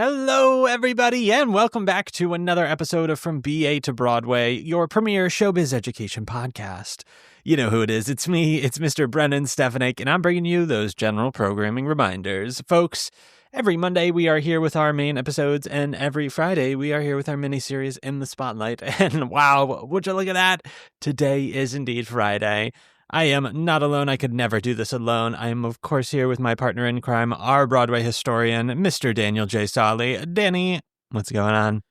Hello, everybody, and welcome back to another episode of From BA to Broadway, your premier showbiz education podcast. You know who it is. It's me. It's Mr. Brennan, Stefanik, and I'm bringing you those general programming reminders. Folks, every Monday we are here with our main episodes, and every Friday we are here with our mini-series In the Spotlight. And wow, would you look at that? Today is indeed Friday. I am not alone. I could never do this alone. I am, of course, here with my partner in crime, our Broadway historian, Mr. Daniel J. Solly. Danny, what's going on?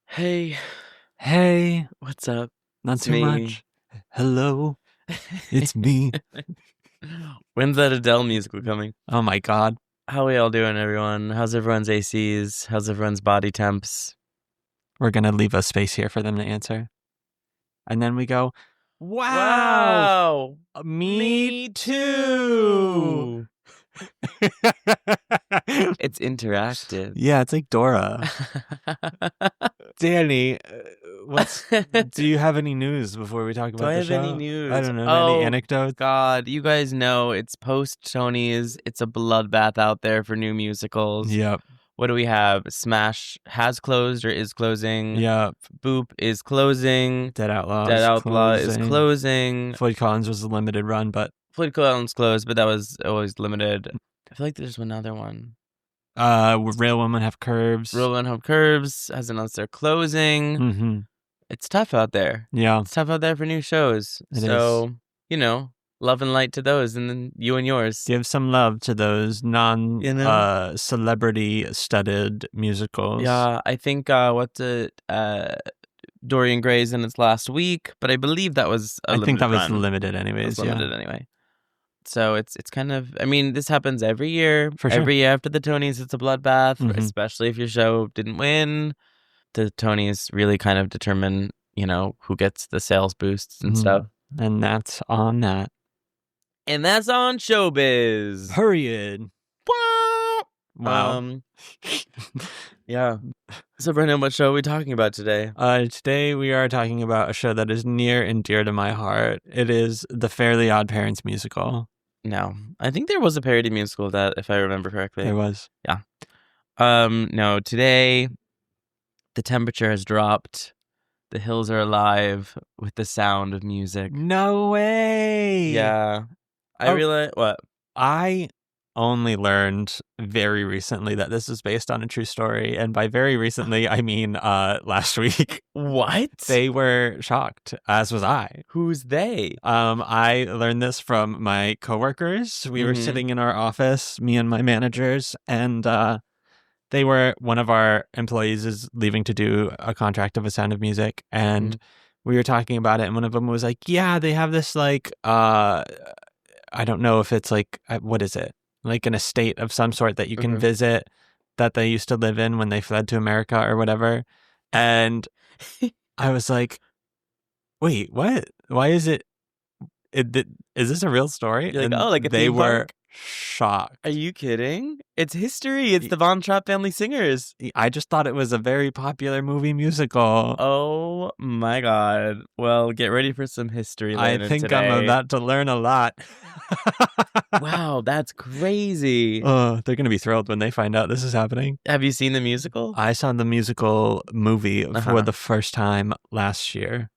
Hey. What's up? Not It's too me. much. Hello. It's me. When's that Adele musical coming? Oh, my God. How we all doing, everyone? How's everyone's ACs? How's everyone's body temps? We're going to leave a space here for them to answer. And then we go, wow. Me too. It's interactive. Yeah, it's like Dora. Danny, do you have any news before we talk about Do I the have show? any news? I don't know. Oh, Any anecdotes? God, you guys know it's post-Tonys. It's a bloodbath out there for new musicals. Yep. What do we have? Smash has closed or is closing. Yep. Boop is closing. Dead Outlaw. Dead Outlaw is closing. Floyd Collins was a limited run, but Floyd Collins closed, but that was always limited. I feel like there's another one. Real Women Have Curves. Real Women Have Curves has announced they're closing. Mm-hmm. It's tough out there. Yeah. It's tough out there for new shows. It so, you know, love and light to those, and then you and yours. Give some love to those celebrity-studded musicals. Yeah, I think Dorian Gray's in its last week, but I believe that was I think that was limited anyways. Limited anyway. So it's kind of, I mean, this happens every year. For sure. Every year after the Tonys, it's a bloodbath, Mhm. especially if your show didn't win. The Tonys really kind of determine, you know, who gets the sales boosts and Mhm. stuff. And that's on that. And that's on showbiz. Period. Wow. Yeah. So, Brennan, what show are we talking about today? Today we are talking about a show that is near and dear to my heart. It is the Fairly Odd Parents musical. No. I think there was a parody musical of that, if I remember correctly. There was. No, today the temperature has dropped. The hills are alive with the sound of music. No way. Yeah. I realized what? I only learned very recently that this is based on a true story, and by very recently I mean last week. What? They were shocked, as was I. Who's they? I learned this from my coworkers. We were Mhm. sitting in our office, me and my managers, and one of our employees is leaving to do a contract of A Sound of Music, and we were talking about it, and one of them was like, yeah, they have this like I don't know if it's like, what is it? Like an estate of some sort that you can visit that they used to live in when they fled to America or whatever. And I was like, wait, what? Why is it? Is this a real story? You're like, And oh, like a they theme were park? shocked. Are you kidding? It's history. It's the Von Trapp Family Singers. I just thought it was a very popular movie musical. Oh my God. Well, get ready for some history later I think today. I'm about to learn a lot. Wow, that's crazy. Oh, they're going to be thrilled when they find out this is happening. Have you seen the musical? I saw the musical movie for the first time last year.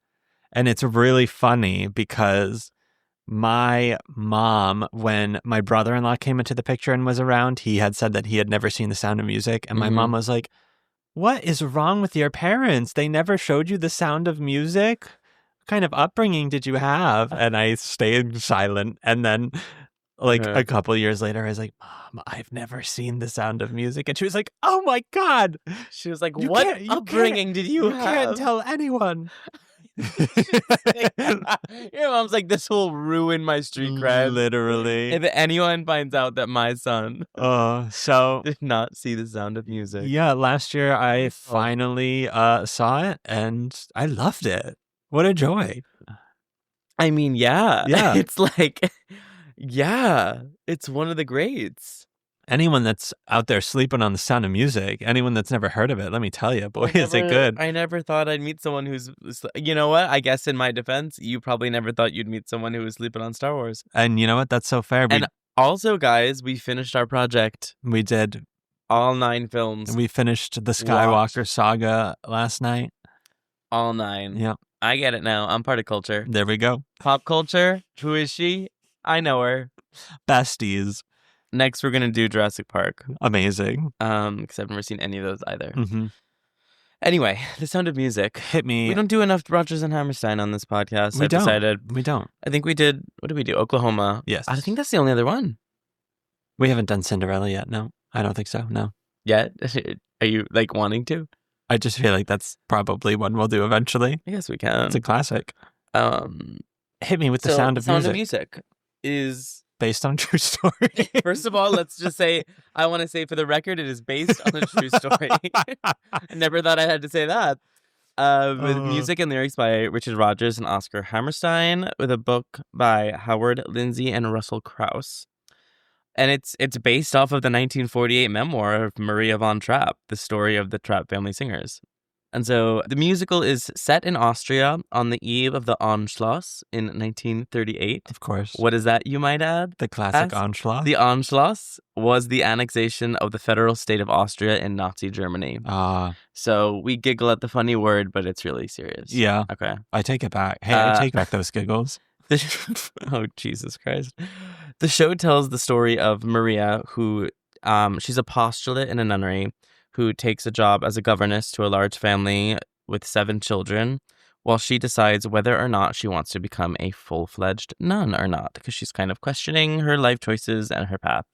And it's really funny because my mom, when my brother-in-law came into the picture and was around, he had said that he had never seen The Sound of Music. And my mom was like, what is wrong with your parents? They never showed you The Sound of Music? What kind of upbringing did you have? And I stayed silent. And then like a couple years later, I was like, Mom, I've never seen The Sound of Music. And she was like, oh my God. She was like, what upbringing did you have? You can't tell anyone. Your mom's like, this will ruin my street cred. Literally. If anyone finds out that my son did not see The Sound of Music. Yeah, last year I finally saw it and I loved it. What a joy. I mean, yeah. Yeah. It's like, yeah, it's one of the greats. Anyone that's out there sleeping on The Sound of Music, anyone that's never heard of it, let me tell you, boy, is it good. I never thought I'd meet someone who's, you know what? I guess in my defense, you probably never thought you'd meet someone who was sleeping on Star Wars. And you know what? That's so fair. And also, guys, we finished our project. We did. All 9 films. We finished the Skywalker saga last night. All 9. Yep. I get it now. I'm part of culture. There we go. Pop culture. Who is she? I know her. Besties. Next, we're going to do Jurassic Park. Amazing. Because I've never seen any of those either. Mm-hmm. Anyway, The Sound of Music. Hit me. We don't do enough Rodgers and Hammerstein on this podcast. We I've don't. decided. We don't. I think we did. What did we do? Oklahoma. Yes. I think that's the only other one. We haven't done Cinderella yet. No, I don't think so. No. Yet? Are you like wanting to? I just feel like that's probably one we'll do eventually. I guess we can. It's a classic. Hit me with The Sound of Music. Sound of Music is based on a true story. First of all, let's just say, I want to say for the record, it is based on a true story. I never thought I had to say that. With music and lyrics by Richard Rodgers and Oscar Hammerstein, with a book by Howard Lindsay and Russell Krauss. And it's based off of the 1948 memoir of Maria von Trapp, the story of the Trapp family singers. And so the musical is set in Austria on the eve of the Anschluss in 1938. Of course. What is that, you might add? The classic Anschluss. The Anschluss was the annexation of the federal state of Austria in Nazi Germany. So we giggle at the funny word, but it's really serious. Yeah. Okay. I take it back. Hey, I take back those giggles. Oh, Jesus Christ. The show tells the story of Maria, who she's a postulate in a nunnery, who takes a job as a governess to a large family with 7 children, while she decides whether or not she wants to become a full-fledged nun or not, because she's kind of questioning her life choices and her path.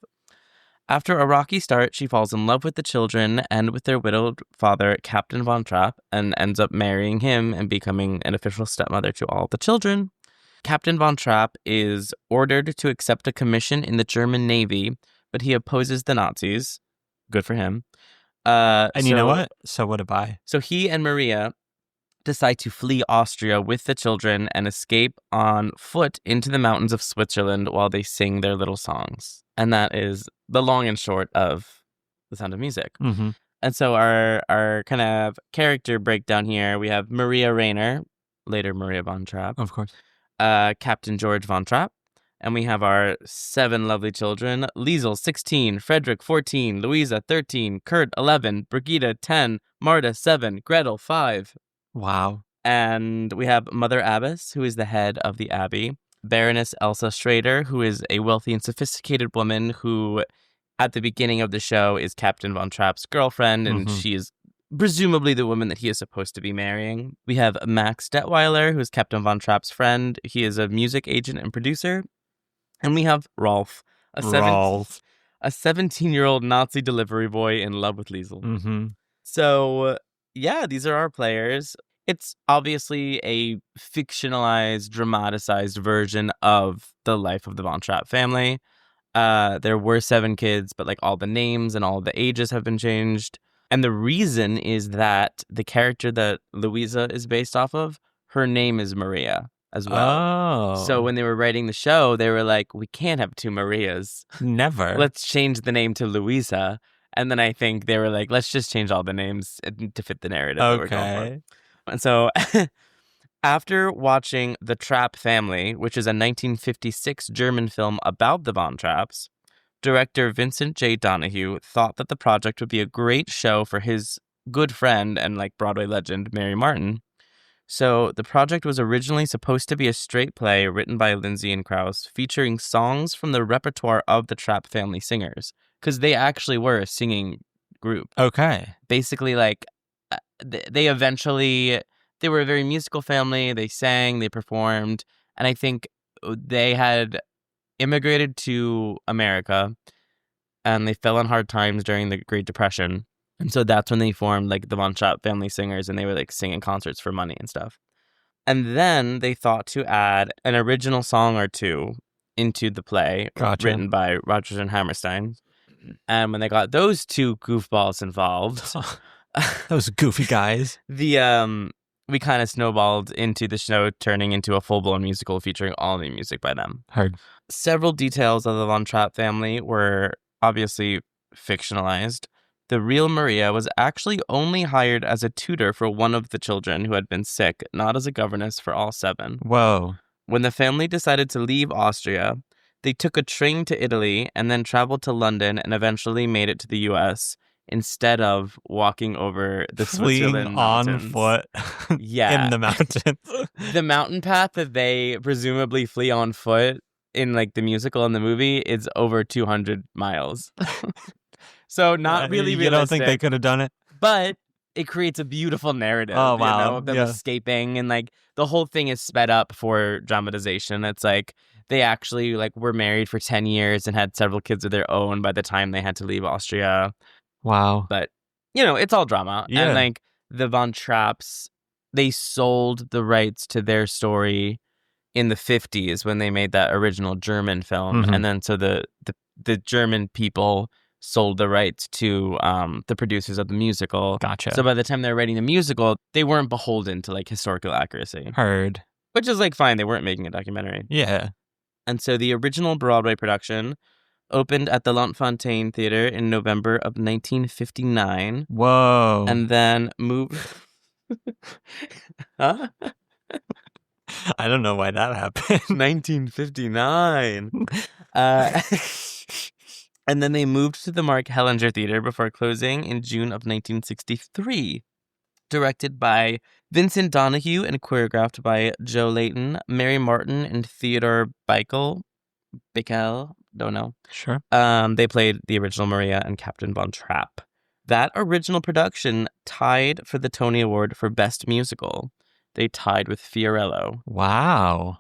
After a rocky start, she falls in love with the children and with their widowed father, Captain Von Trapp, and ends up marrying him and becoming an official stepmother to all the children. Captain Von Trapp is ordered to accept a commission in the German Navy, but he opposes the Nazis. Good for him. You know what? So would I. So he and Maria decide to flee Austria with the children and escape on foot into the mountains of Switzerland while they sing their little songs. And that is the long and short of The Sound of Music. Mm-hmm. And so our kind of character breakdown here, we have Maria Rayner, later Maria Von Trapp. Of course. Captain George Von Trapp. And we have our 7 lovely children: Liesel, 16, Frederick, 14, Louisa, 13, Kurt, 11, Brigitte, 10, Marta, 7, Gretel, 5. Wow. And we have Mother Abbess, who is the head of the abbey, Baroness Elsa Schrader, who is a wealthy and sophisticated woman who, at the beginning of the show, is Captain Von Trapp's girlfriend, and she is presumably the woman that he is supposed to be marrying. We have Max Detweiler, who is Captain Von Trapp's friend. He is a music agent and producer. And we have Rolf, a 17-year-old Nazi delivery boy in love with Liesel. Mm-hmm. So, yeah, these are our players. It's obviously a fictionalized, dramatized version of the life of the Von Trapp family. There were 7 kids, but like all the names and all the ages have been changed. And the reason is that the character that Louisa is based off of, her name is Maria as well. Oh. So when they were writing the show, they were like, we can't have 2 Marias. Never. Let's change the name to Louisa. And then I think they were like, let's just change all the names to fit the narrative that we're going for. And so after watching The Trapp Family, which is a 1956 German film about the Von Trapps, director Vincent J. Donahue thought that the project would be a great show for his good friend and like Broadway legend, Mary Martin. So the project was originally supposed to be a straight play written by Lindsay and Krauss, featuring songs from the repertoire of the Trapp family singers, because they actually were a singing group. Okay. Basically, like, they were a very musical family. They sang, they performed, and I think they had immigrated to America, and they fell on hard times during the Great Depression. And so that's when they formed like the Von Trapp family singers, and they were like singing concerts for money and stuff. And then they thought to add an original song or 2 into the play written by Rodgers and Hammerstein. And when they got those 2 goofballs involved, those goofy guys, we kind of snowballed into the show turning into a full-blown musical featuring all new music by them. Heard. Several details of the Von Trapp family were obviously fictionalized. The real Maria was actually only hired as a tutor for one of the children who had been sick, not as a governess for all 7. Whoa. When the family decided to leave Austria, they took a train to Italy and then traveled to London and eventually made it to the U.S. instead of walking over the Fleeing Switzerland on mountains. foot Yeah. in the mountains. The mountain path that they presumably flee on foot in like the musical and the movie is over 200 miles. So not really realistic. You don't think they could have done it? But it creates a beautiful narrative, Oh, wow. you know, of them escaping, and like the whole thing is sped up for dramatization. It's like they actually like were married for 10 years and had several kids of their own by the time they had to leave Austria. Wow. But, you know, it's all drama. Yeah. And like the Von Trapps, they sold the rights to their story in the 50s when they made that original German film. Mhm. And then so the German people sold the rights to the producers of the musical. Gotcha. So by the time they were writing the musical, they weren't beholden to like historical accuracy. Heard. Which is like fine. They weren't making a documentary. Yeah. And so the original Broadway production opened at the L'Enfantin Theater in November of 1959. Whoa. And then moved... Huh? I don't know why that happened. 1959. And then they moved to the Mark Hellinger Theater before closing in June of 1963. Directed by Vincent Donahue and choreographed by Joe Layton, Mary Martin, and Theodore Bickel, don't know. Sure. They played the original Maria and Captain Von Trapp. That original production tied for the Tony Award for Best Musical. They tied with Fiorello. Wow.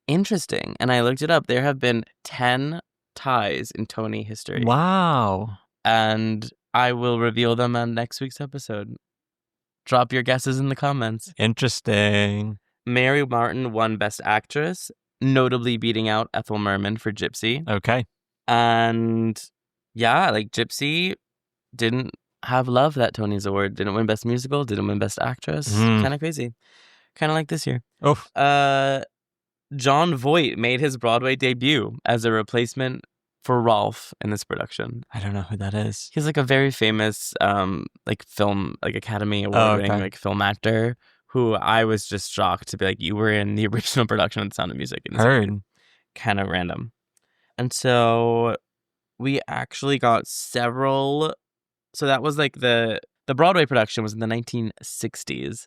Interesting. And I looked it up. There have been 10 ties in Tony history. Wow. And I will reveal them on next week's episode. Drop your guesses in the comments. Interesting. Mary Martin won Best Actress, notably beating out Ethel Merman for Gypsy. Okay. And yeah, like Gypsy didn't have love that Tony's Award. Didn't win Best Musical, didn't win Best Actress. Kind of crazy. Kind of like this year. Oh. John Voight made his Broadway debut as a replacement for Rolf in this production. I don't know who that is. He's like a very famous like film, like Academy Award-winning like film actor who I was just shocked to be like, you were in the original production of The Sound of Music. Heard. Kind of random. And so we actually got several. So that was like the Broadway production was in the 1960s.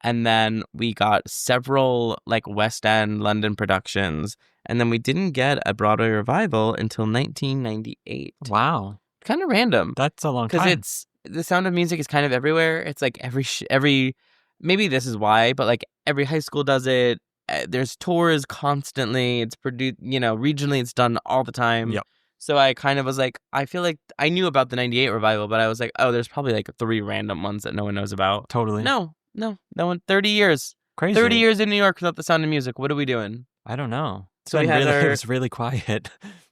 And then we got several like West End London productions. And then we didn't get a Broadway revival until 1998. Wow. Kind of random. That's a long time. Because it's The Sound of Music is kind of everywhere. It's like every maybe this is why, but like every high school does it. There's tours constantly. It's produced, you know, regionally it's done all the time. Yep. So I kind of was like, I feel like I knew about the 98 revival, but I was like, oh, there's probably like 3 random ones that no one knows about. Totally. No one. 30 years. Crazy. 30 years in New York without The Sound of Music. What are we doing? I don't know. So we had It was really quiet.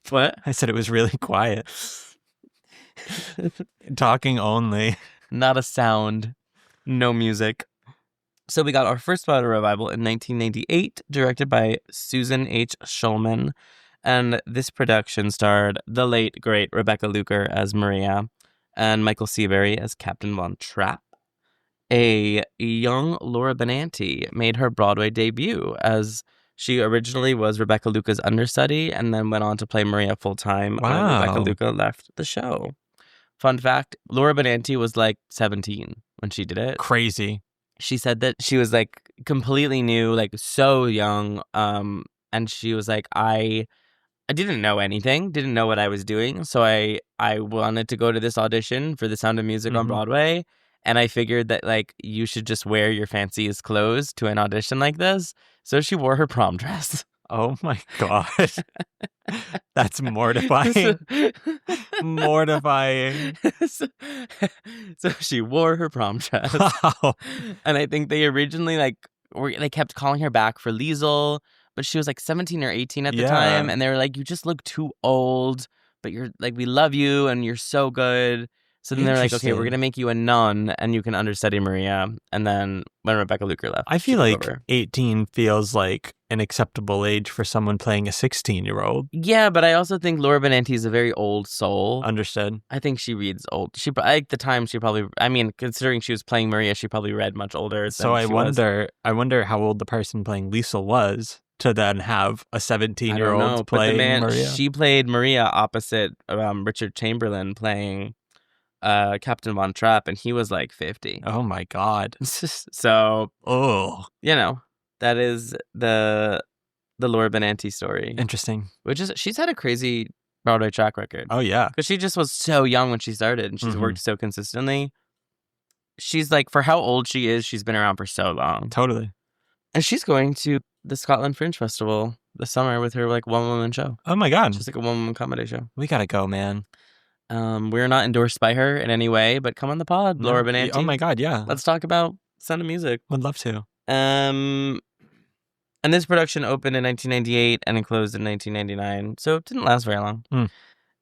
What? I said it was really quiet. Talking only. Not a sound. No music. So we got our first Broadway revival in 1998, directed by Susan H. Schulman. And this production starred the late, great Rebecca Luker as Maria and Michael Seabury as Captain Von Trapp. A young Laura Benanti made her Broadway debut, as she originally was Rebecca Luker's understudy and then went on to play Maria full-time when Rebecca Luker left the show. Fun fact, Laura Benanti was like 17 when she did it. Crazy. She said that she was like completely new, like so young, and she was like, I didn't know anything, didn't know what I was doing, so I wanted to go to this audition for The Sound of Music on Broadway, and I figured that like you should just wear your fanciest clothes to an audition like this. So she wore her prom dress. Oh my God. That's mortifying. Mortifying. So she wore her prom dress. Wow. And I think they originally they kept calling her back for Liesl, but she was like 17 or 18 at the time. And they were like, you just look too old, but you're like, we love you and you're so good. So then they're like, okay, we're going to make you a nun and you can understudy Maria. And then when Rebecca Luker left, I feel like 18 feels like an acceptable age for someone playing a 16-year-old. Yeah, but I also think Laura Benanti is a very old soul. Understood. I think she reads old. At the time, she probably, I mean, considering she was playing Maria, she probably read much older. So I wonder how old the person playing Liesl was to then have a 17-year-old play Maria. She played Maria opposite Richard Chamberlain playing Captain Von Trapp, and he was like 50. Oh my God. So, Oh, that is the Laura Benanti story. interesting. She's had a crazy Broadway track record. Oh yeah. Because she just was so young when she started, and she's worked so consistently. She's like, for how old she is, she's been around for so long. Totally. And she's going to the Scotland Fringe Festival this summer with her like one-woman show. Oh my God. Just like a one-woman comedy show. We gotta go, man. We're not endorsed by her in any way, but come on the pod, Laura Benanti. Oh my God, yeah. Let's talk about Sound of Music. Would love to. And this production opened in 1998 and it closed in 1999, so it didn't last very long.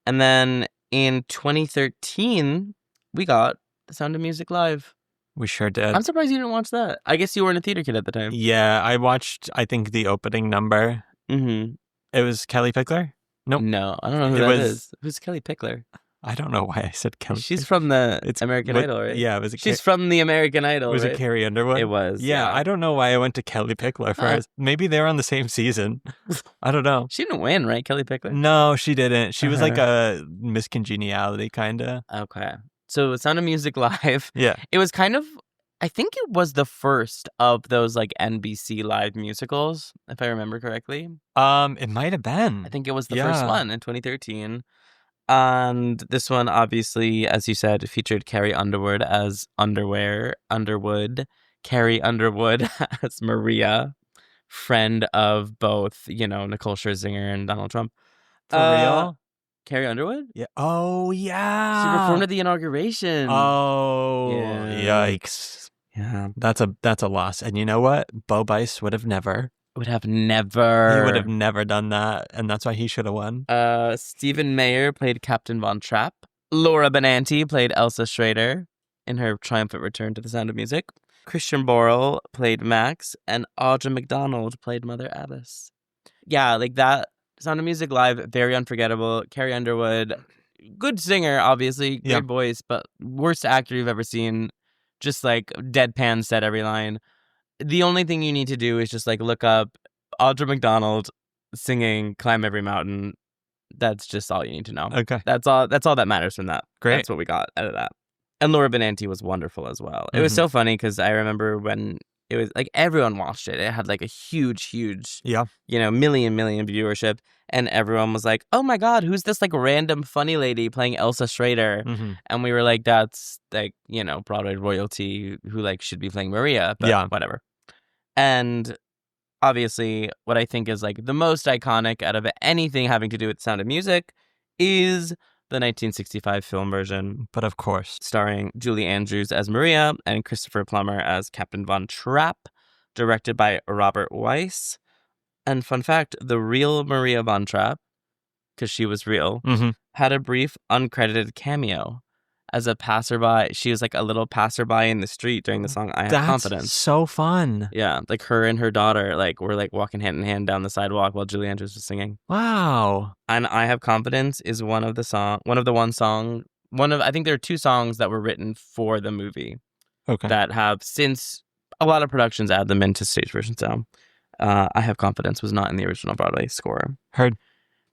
And then in 2013, we got The Sound of Music Live. We sure did. I'm surprised you didn't watch that. I guess you weren't a theater kid at the time. Yeah, I watched, I think, the opening number. Mm-hmm. It was Kelly Pickler? Nope. No, I don't know who that is. Who's Kelly Pickler? I don't know why I said Kelly. She's from the American Idol, right? Yeah, She's from the American Idol, Was right? it Carrie Underwood? It was. Yeah, I don't know why I went to Kelly Pickler first. Maybe they were on the same season. I don't know. She didn't win, right, Kelly Pickler? No, she didn't. She was like a Miss Congeniality, kind of. Okay. So Sound of Music Live. Yeah. It was kind of, I think it was the first of those like NBC live musicals, if I remember correctly. It might have been. I think it was the first one in 2013. And this one, obviously, as you said, featured Carrie Underwood as Carrie Underwood as Maria, friend of both, Nicole Scherzinger and Donald Trump. For real? Carrie Underwood? Yeah. Oh, yeah. She performed at the inauguration. Oh, Yeah. yikes. Yeah. That's a loss. And you know what? Bo Bice would have never. He would have never done that, and that's why he should have won. Stephen Meyer played Captain Von Trapp. Laura Benanti played Elsa Schrader in her triumphant return to The Sound of Music. Christian Borle played Max, and Audra McDonald played Mother Abbess. Yeah, like that Sound of Music Live, very unforgettable. Carrie Underwood, good singer, obviously, great voice, but worst actor you've ever seen. Just like deadpan said every line. The only thing you need to do is just like look up Audra McDonald singing "Climb Every Mountain." That's just all you need to know. Okay, that's all that matters from that. Great, that's what we got out of that. And Laura Benanti was wonderful as well. It was so funny because I remember when it was like everyone watched it. It had like a huge, million viewership, and everyone was like, "Oh my God, who's this like random funny lady playing Elsa Schrader?" And we were like, "That's like Broadway royalty who like should be playing Maria." But whatever. And obviously, what I think is like the most iconic out of anything having to do with Sound of Music is the 1965 film version. But of course, starring Julie Andrews as Maria and Christopher Plummer as Captain Von Trapp, directed by Robert Weiss. And fun fact, the real Maria Von Trapp, because she was real, had a brief uncredited cameo as a passerby. She was like a little passerby in the street during the song I Have Confidence. That's so fun. Yeah, like her and her daughter were like walking hand in hand down the sidewalk while Julie Andrews was singing. Wow. And I Have Confidence is I think there are two songs that were written for the movie. Okay. That have since a lot of productions add them into stage version sound. I Have Confidence was not in the original Broadway score. Heard.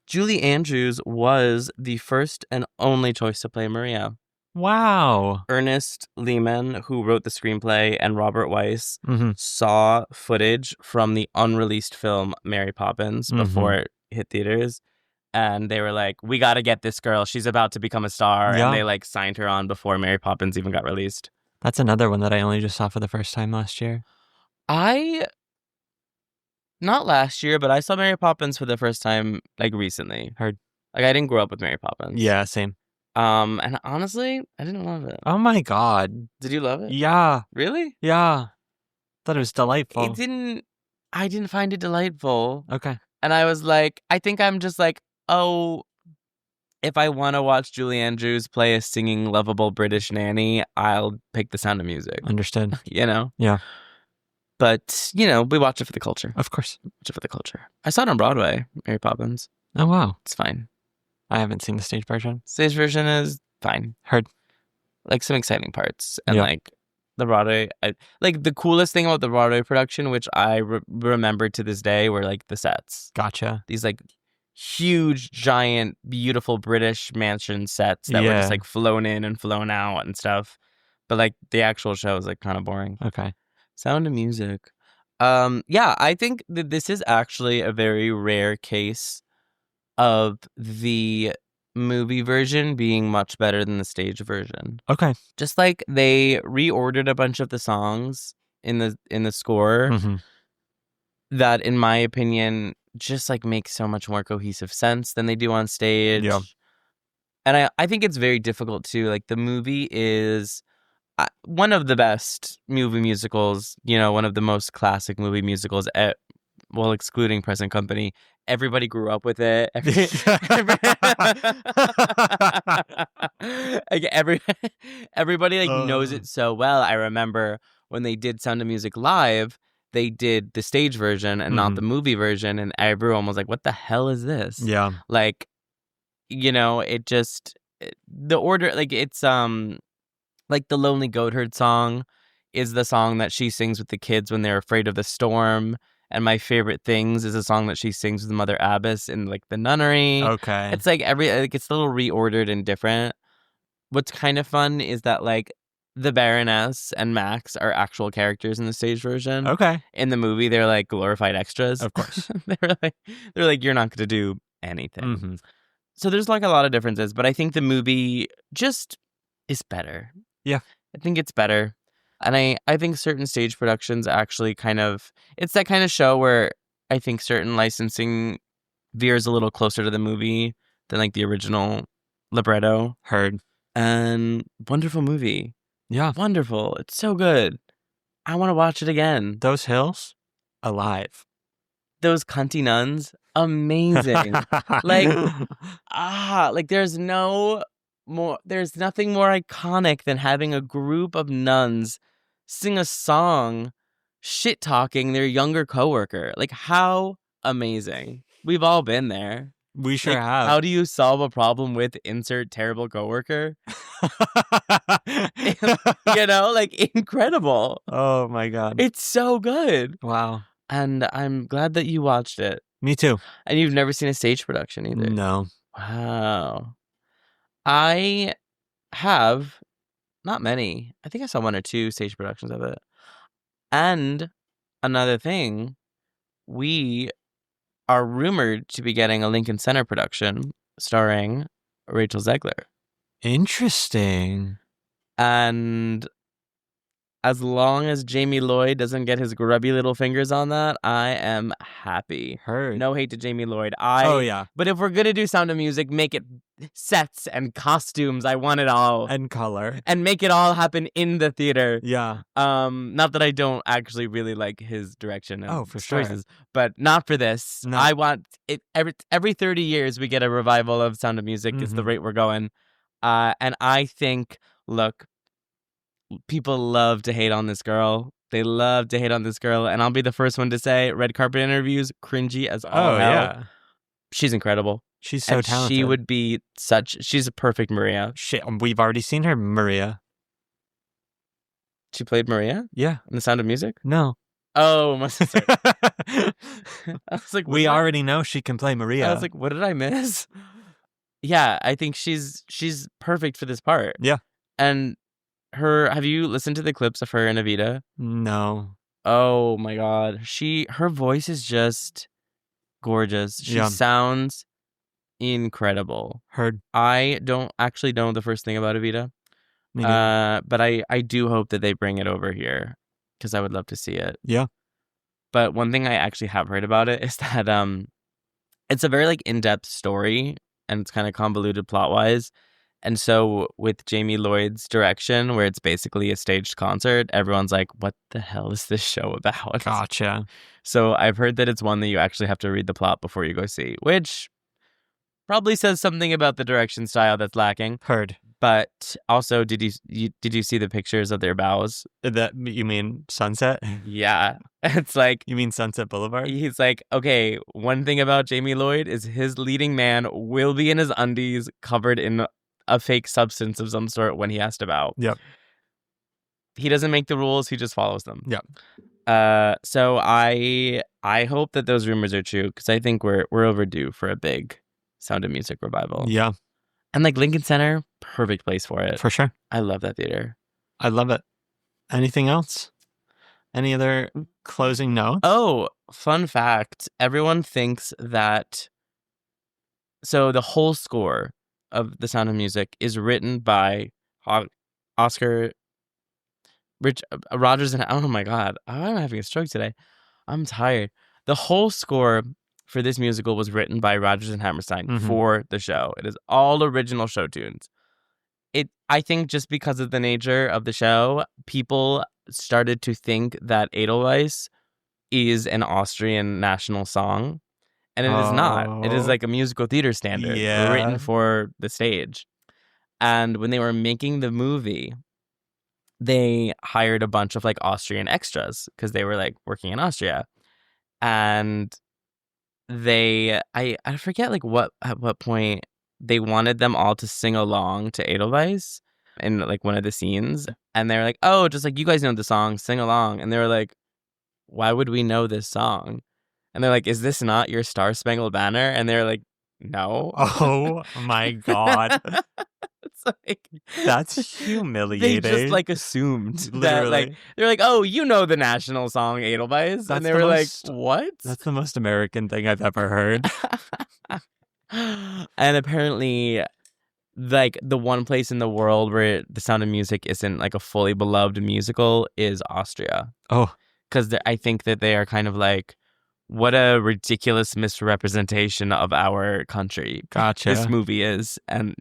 Julie Andrews was the first and only choice to play Maria. Wow. Ernest Lehman, who wrote the screenplay, and Robert Weiss saw footage from the unreleased film Mary Poppins before it hit theaters. And they were like, we got to get this girl. She's about to become a star. Yeah. And they like signed her on before Mary Poppins even got released. That's another one that I only just saw for the first time last year. Not last year, but I saw Mary Poppins for the first time like recently. Heard. Like I didn't grow up with Mary Poppins. Yeah, same. And honestly, I didn't love it. Oh my God. Did you love it? Yeah. Really? Yeah. Thought it was delightful. I didn't find it delightful. Okay. And I was like, I think I'm just like, oh, if I want to watch Julie Andrews play a singing, lovable British nanny, I'll pick The Sound of Music. Understood. Yeah. But, we watch it for the culture. Of course. Watch it for the culture. I saw it on Broadway, Mary Poppins. Oh, wow. It's fine. I haven't seen the stage version. Stage version is fine. Heard. Like some exciting parts. And like the Broadway, like the coolest thing about the Broadway production, which I remember to this day, were like the sets. Gotcha. These like huge, giant, beautiful British mansion sets that were just like flown in and flown out and stuff. But like the actual show is like kind of boring. Okay. Sound of Music. Yeah, I think that this is actually a very rare case of the movie version being much better than the stage version. Okay. Just like they reordered a bunch of the songs in the score that, in my opinion, just like make so much more cohesive sense than they do on stage. Yeah. And I think it's very difficult too. Like the movie is one of the best movie musicals, you know, one of the most classic movie musicals, well, excluding Present Company. Everybody grew up with it. Everybody like knows it so well. I remember when they did Sound of Music live, they did the stage version and not the movie version, and everyone was like, "What the hell is this?" Yeah. Like, you know, the order, like it's like the Lonely Goatherd song is the song that she sings with the kids when they're afraid of the storm. And My Favorite Things is a song that she sings with Mother Abbess in like the nunnery. Okay. It's like it's a little reordered and different. What's kind of fun is that like the Baroness and Max are actual characters in the stage version. Okay. In the movie, they're like glorified extras. Of course. they're like you're not going to do anything. So there's like a lot of differences, but I think the movie just is better. Yeah. I think it's better. And I think certain stage productions actually it's that kind of show where I think certain licensing veers a little closer to the movie than like the original libretto. Heard. And wonderful movie. Yeah. Wonderful. It's so good. I want to watch it again. Those hills, alive. Those cunty nuns, amazing. like there's nothing more iconic than having a group of nuns sing a song shit-talking their younger coworker. Like, how amazing. We've all been there. We sure have. How do you solve a problem with insert terrible coworker? You know, like, incredible. Oh, my God. It's so good. Wow. And I'm glad that you watched it. Me too. And you've never seen a stage production either. No. Wow. I have not many. I think I saw 1 or 2 stage productions of it. And another thing, we are rumored to be getting a Lincoln Center production starring Rachel Zegler. Interesting. And as long as Jamie Lloyd doesn't get his grubby little fingers on that, I am happy. Heard. No hate to Jamie Lloyd. Oh, yeah. But if we're going to do Sound of Music, make it sets and costumes. I want it all. And color. And make it all happen in the theater. Yeah. Not that I don't actually really like his direction and for choices, sure. but not for this. No. I want it every 30 years we get a revival of Sound of Music. Is the rate we're going. And I think, look, people love to hate on this girl. They love to hate on this girl. And I'll be the first one to say red carpet interviews, cringy as all hell. Yeah. She's incredible. She's so talented. She would be she's a perfect Maria. Shit, we've already seen her, Maria. She played Maria? Yeah. In The Sound of Music? No. Oh, my sister. I was like, we already know she can play Maria. I was like, what did I miss? Yeah, I think she's perfect for this part. Yeah. And have you listened to the clips of her in Evita? No. Oh my God. Her voice is just gorgeous. She sounds incredible. Heard. I don't actually know the first thing about Evita. But I do hope that they bring it over here because I would love to see it. Yeah. But one thing I actually have heard about it is that it's a very like in-depth story and it's kind of convoluted plot-wise. And so with Jamie Lloyd's direction, where it's basically a staged concert, everyone's like, what the hell is this show about? Gotcha. So I've heard that it's one that you actually have to read the plot before you go see, which probably says something about the direction style that's lacking. Heard. But also, did you see the pictures of their bows? That you mean Sunset? Yeah. It's like... You mean Sunset Boulevard? He's like, okay, one thing about Jamie Lloyd is his leading man will be in his undies covered in a fake substance of some sort when he has to bow. Yep. He doesn't make the rules, he just follows them. Yep. So I hope that those rumors are true because I think we're overdue for a big Sound of Music revival. Yeah. And like Lincoln Center, perfect place for it. For sure. I love that theater. I love it. Anything else? Any other closing notes? Oh, fun fact. Everyone thinks that... So the whole score of The Sound of Music is written by Oscar... Rogers and... Oh my God. I'm having a stroke today. I'm tired. The whole score for this musical was written by Rodgers and Hammerstein for the show. It is all original show tunes. I think just because of the nature of the show, people started to think that Edelweiss is an Austrian national song, and it is not. It is like a musical theater standard written for the stage. And when they were making the movie, they hired a bunch of like Austrian extras because they were like working in Austria. And I forget like at what point they wanted them all to sing along to Edelweiss in like one of the scenes. And they were like, oh, just like you guys know the song, sing along. And they were like, why would we know this song? And they're like, is this not your Star Spangled Banner? And they're like, no. Oh my God. It's like, that's humiliating. They just like assumed Literally. that like they're like, oh, you know the national song Edelweiss, and they were like, what? That's the most American thing I've ever heard. And apparently, like the one place in the world where The Sound of Music isn't like a fully beloved musical is Austria. Oh, because I think that they are kind of like, what a ridiculous misrepresentation of our country. Gotcha. This movie is. And,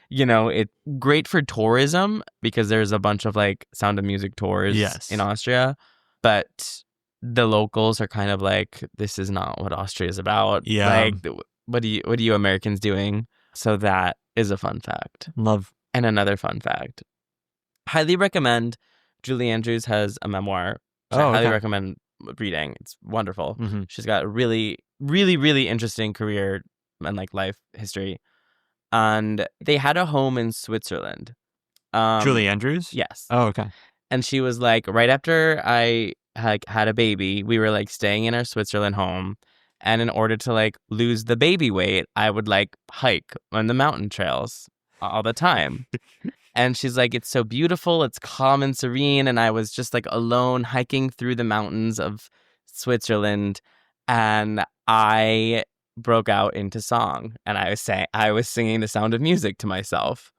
you know, it's great for tourism because there's a bunch of like Sound of Music tours in Austria. But the locals are kind of like, this is not what Austria is about. Yeah. Like, what are you Americans doing? So that is a fun fact. Love. And another fun fact. Highly recommend. Julie Andrews has a memoir. I highly recommend reading. It's wonderful. She's got a really, really, really interesting career and like life history. And they had a home in Switzerland. Julie Andrews? Yes. Oh, okay. And she was like, right after I had a baby, we were like staying in our Switzerland home. And in order to like lose the baby weight, I would like hike on the mountain trails all the time. And she's like, it's so beautiful. It's calm and serene. And I was just like alone hiking through the mountains of Switzerland. And I broke out into song. And I was singing The Sound of Music to myself.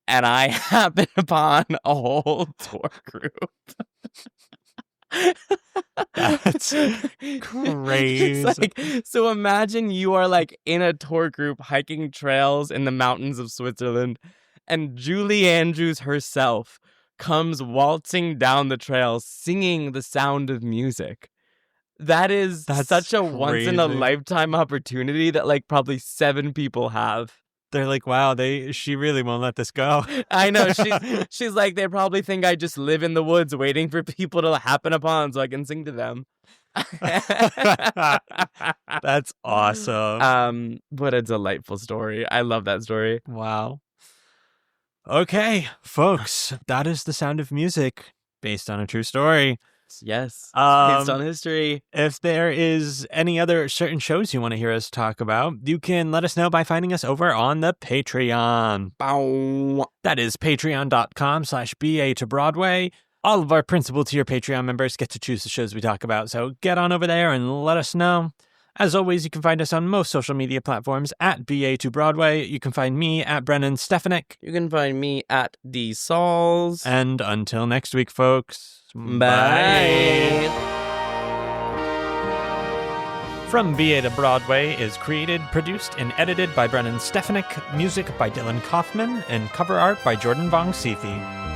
And I happened upon a whole tour group. That's crazy. It's like, so imagine you are like in a tour group hiking trails in the mountains of Switzerland. And Julie Andrews herself comes waltzing down the trail singing The Sound of Music. That's such a crazy. once in a lifetime opportunity that like probably 7 people have. They're like, wow, she really won't let this go. I know. She's like, they probably think I just live in the woods waiting for people to happen upon so I can sing to them. That's awesome. What a delightful story. I love that story. Wow. Okay, folks, that is The Sound of Music, based on a true story. Yes, based on history. If there is any other certain shows you want to hear us talk about, you can let us know by finding us over on the Patreon. Bow. That is patreon.com/BA to Broadway. All of our principal tier Patreon members get to choose the shows we talk about, so get on over there and let us know. As always, you can find us on most social media platforms at BA2Broadway. You can find me at Brennan Stefanik. You can find me at D Sauls. And until next week, folks. Bye. From BA to Broadway is created, produced, and edited by Brennan Stefanik, music by Dylan Kaufman, and cover art by Jordan Vongsithi.